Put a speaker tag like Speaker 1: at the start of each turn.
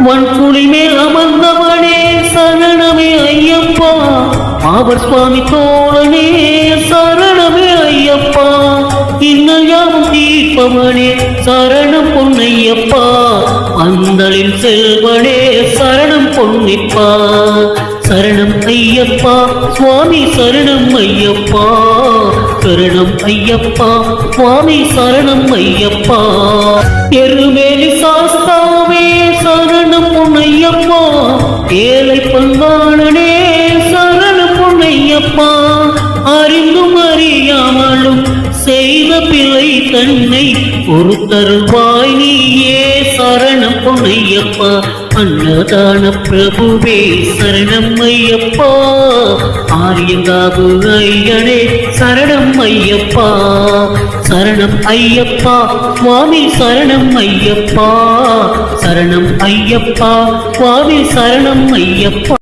Speaker 1: வன்புலி மேல் அமர்ந்தவனே சரணமே ஐயப்பா. ஆவர் சுவாமி தோழனே சரணமே ஐயப்பா. இன்னல் யாவும் தீர்ப்பவனே சரணம் பொன்னையப்பா. அந்தலின் செல்வனே சரணம் பொன்னிப்பா. சரணம் ஐயப்பா சுவாமி சரணம் ஐயப்பா. சரணம் ஐயப்பா சுவாமி சரணம் ஐயப்பா. எருமேலி சாஸ்தாவே சரணம் பொன்னையப்பா. ஏழை பங்காளனே சரணம் பொன்னையப்பா. அறிந்தும் அறியாமலும் செய்த பிழை தன்னை ஒரு தருவாய் நீயே சரணம் பொன்னையப்பா. அன்னதான பிரபுவே சரணம் ஐயப்பா. ஆரியங்காவு ஐயனே சரணம் ஐயப்பா. சரணம் ஐயப்பா சுவாமி சரணம் ஐயப்பா. சரணம் ஐயப்பா சுவாமி சரணம் ஐயப்பா.